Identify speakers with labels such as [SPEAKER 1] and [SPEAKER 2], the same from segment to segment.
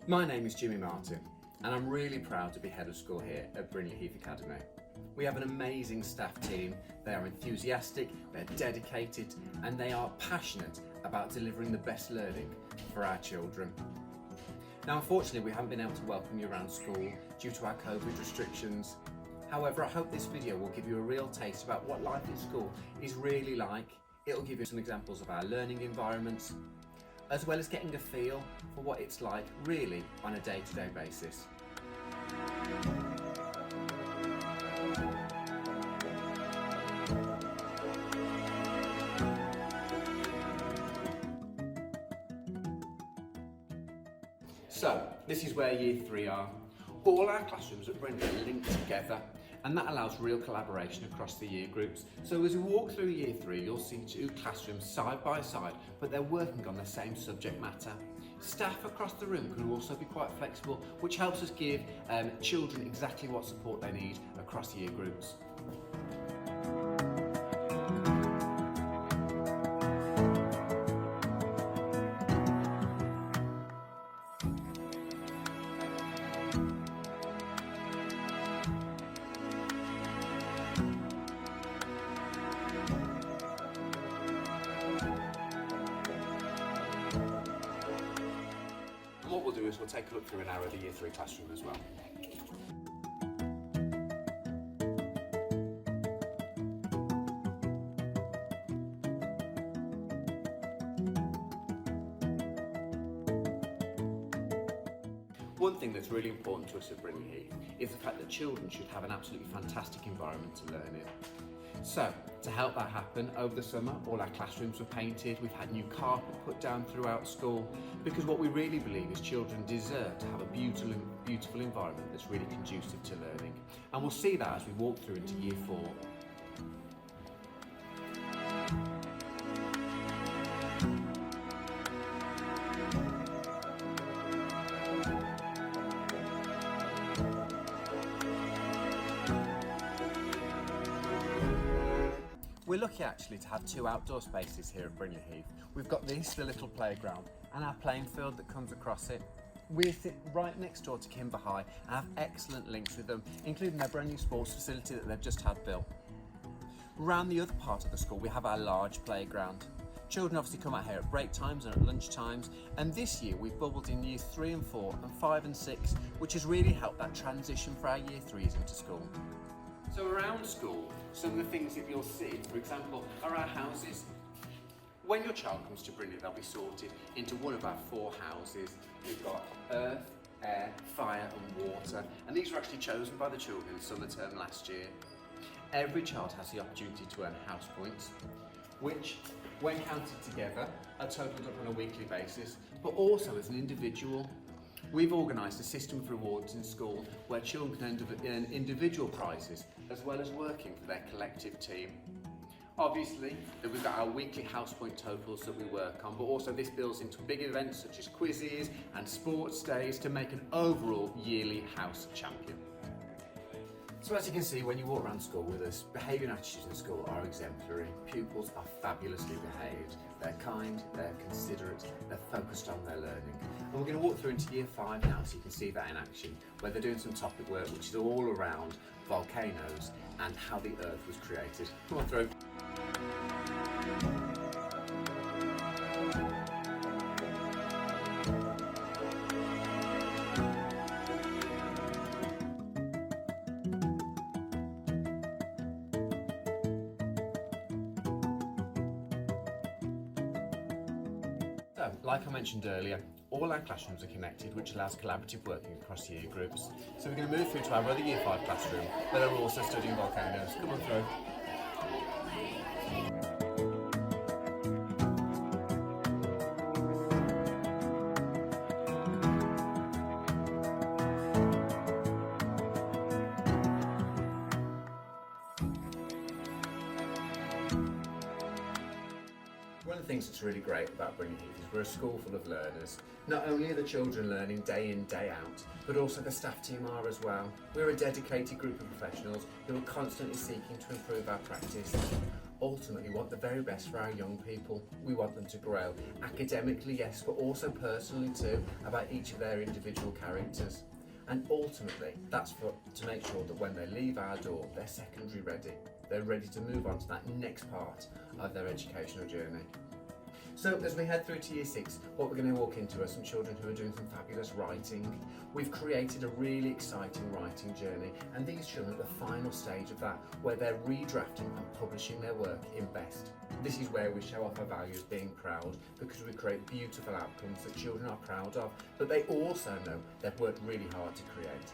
[SPEAKER 1] My name is Jimmy Martin and I'm really proud to be head of school here at Brindley Heath Academy. We have an amazing staff team. They are enthusiastic, they're dedicated and they are passionate about delivering the best learning for our children. Now unfortunately we haven't been able to welcome you around school due to our COVID restrictions. However, I hope this video will give you a real taste about what life in school is really like. It'll give you some examples of our learning environments, as well as getting a feel for what it's like really on a day-to-day basis. So, this is where Year 3 are. All our classrooms at Brindley are linked together and that allows real collaboration across the year groups. So as we walk through Year 3, you'll see two classrooms side by side, but they're working on the same subject matter. Staff across the room can also be quite flexible, which helps us give children exactly what support they need across year groups. And what we'll do is we'll take a look through an hour of the Year 3 classroom as well. One thing that's really important to us at Brindley Heath is the fact that children should have an absolutely fantastic environment to learn in. So, to help that happen, over the summer all our classrooms were painted, we've had new carpet put down throughout school, because what we really believe is children deserve to have a beautiful environment that's really conducive to learning. And we'll see that as we walk through into Year 4. We're lucky actually to have two outdoor spaces here at Brindley Heath. We've got this, the little playground, and our playing field that comes across it. We sit right next door to Kimber High and have excellent links with them, including their brand new sports facility that they've just had built. Around the other part of the school we have our large playground. Children obviously come out here at break times and at lunch times, and this year we've bubbled in Years 3 and 4 and 5 and 6, which has really helped that transition for our Year 3s into school. So around school, some of the things that you'll see, for example, are our houses. When your child comes to Brindley, they'll be sorted into one of our 4 houses. We've got earth, air, fire and water, and these were actually chosen by the children in summer term last year. Every child has the opportunity to earn house points, which, when counted together, are totaled up on a weekly basis, but also as an individual. We've organised a system of rewards in school where children can earn individual prizes as well as working for their collective team. Obviously, we've got our weekly house point totals that we work on, but also this builds into big events such as quizzes and sports days to make an overall yearly house champion. So as you can see, when you walk around school with us, behaviour and attitudes in school are exemplary. Pupils are fabulously behaved. They're kind, they're considerate, they're focused on their learning. And we're going to walk through into Year 5 now so you can see that in action, where they're doing some topic work which is all around volcanoes and how the earth was created. Come on through. So, like I mentioned earlier, all our classrooms are connected, which allows collaborative working across year groups. So we're going to move through to our other Year 5 classroom, where they're also studying volcanoes. Come on through. One of the things that's really great about Brindley Heath is we're a school full of learners. Not only are the children learning day in, day out, but also the staff team are as well. We're a dedicated group of professionals who are constantly seeking to improve our practice. Ultimately, we want the very best for our young people. We want them to grow academically, yes, but also personally too, about each of their individual characters. And ultimately, that's to make sure that when they leave our door, they're secondary ready. They're ready to move on to that next part of their educational journey. So as we head through to year 6, what we're going to walk into are some children who are doing some fabulous writing. We've created a really exciting writing journey, and these children are at the final stage of that, where they're redrafting and publishing their work in Best. This is where we show off our values, being proud, because we create beautiful outcomes that children are proud of, but they also know they've worked really hard to create.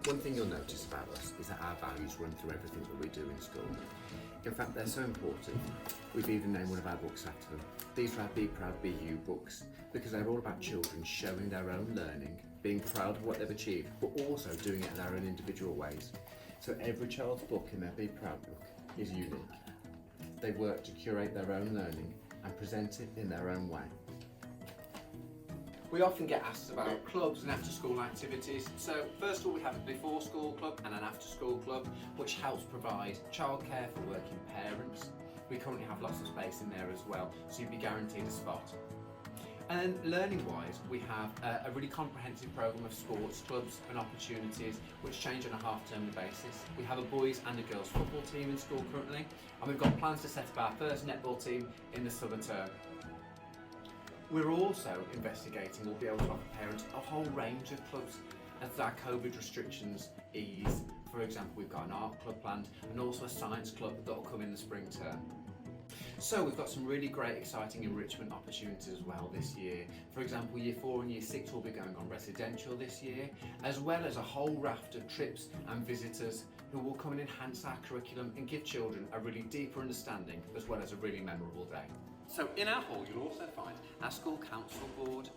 [SPEAKER 1] One thing you'll notice about us is that our values run through everything that we do in school. In fact, they're so important, we've even named one of our books after them. These are our Be Proud, Be You books, because they're all about children showing their own learning, being proud of what they've achieved, but also doing it in their own individual ways. So every child's book in their Be Proud book is unique. They work to curate their own learning and present it in their own way. We often get asked about clubs and after-school activities. So first of all, we have a before-school club and an after-school club, which helps provide childcare for working parents. We currently have lots of space in there as well, so you'd be guaranteed a spot. And then learning-wise, we have a really comprehensive programme of sports clubs and opportunities which change on a half-term basis. We have a boys and a girls football team in school currently, and we've got plans to set up our first netball team in the summer term. We're also investigating, we'll be able to offer parents a whole range of clubs as our COVID restrictions ease. For example, we've got an art club planned and also a science club that will come in the spring term. So we've got some really great exciting enrichment opportunities as well this year. For example, year 4 and year 6 will be going on residential this year, as well as a whole raft of trips and visitors who will come and enhance our curriculum and give children a really deeper understanding as well as a really memorable day. So in our hall you'll also find our school council board.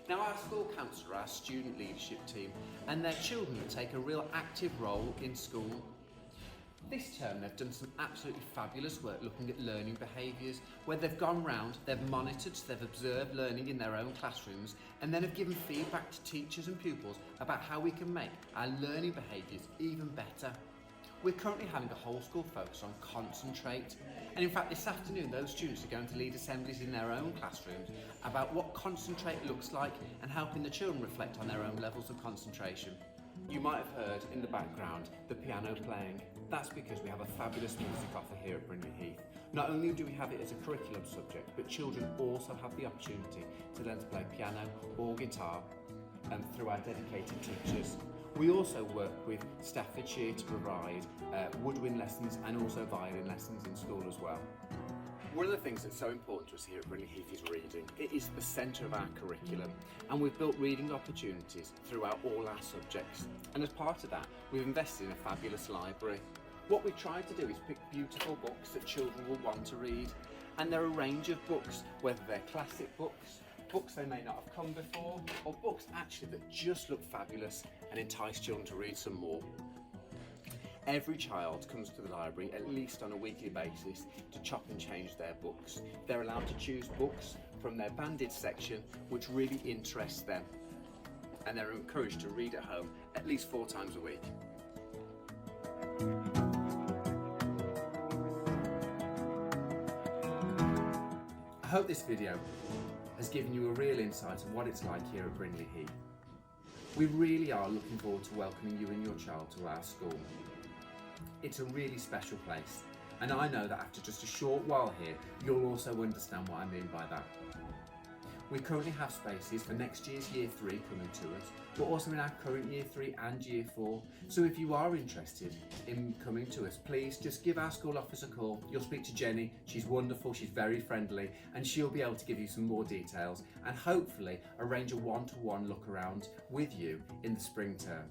[SPEAKER 1] Now our school council are our student leadership team, and their children take a real active role in school. This term they've done some absolutely fabulous work looking at learning behaviours, where they've gone round, they've monitored, they've observed learning in their own classrooms, and then have given feedback to teachers and pupils about how we can make our learning behaviours even better. We're currently having a whole school focus on concentrate, and in fact this afternoon those students are going to lead assemblies in their own classrooms about what concentrate looks like and helping the children reflect on their own levels of concentration. You might have heard in the background the piano playing. That's because we have a fabulous music offer here at Brindley Heath. Not only do we have it as a curriculum subject, but children also have the opportunity to learn to play piano or guitar through our dedicated teachers. We also work with Staffordshire to provide woodwind lessons and also violin lessons in school as well. One of the things that's so important to us here at Brindley Heath is reading. It is the centre of our curriculum, and we've built reading opportunities throughout all our subjects. And as part of that, we've invested in a fabulous library. What we've tried to do is pick beautiful books that children will want to read, and there are a range of books, whether they're classic books, books they may not have come before, or books actually that just look fabulous and entice children to read some more. Every child comes to the library at least on a weekly basis to chop and change their books. They're allowed to choose books from their banded section which really interests them, and they're encouraged to read at home at least 4 times a week. I hope this video has given you a real insight of what it's like here at Brindley Heath. We really are looking forward to welcoming you and your child to our school. It's a really special place, and I know that after just a short while here, you'll also understand what I mean by that. We currently have spaces for next year's Year 3 coming to us, but also in our current Year 3 and Year 4. So if you are interested in coming to us, please just give our school office a call. You'll speak to Jenny, she's wonderful, she's very friendly, and she'll be able to give you some more details and hopefully arrange a one-to-one look around with you in the spring term.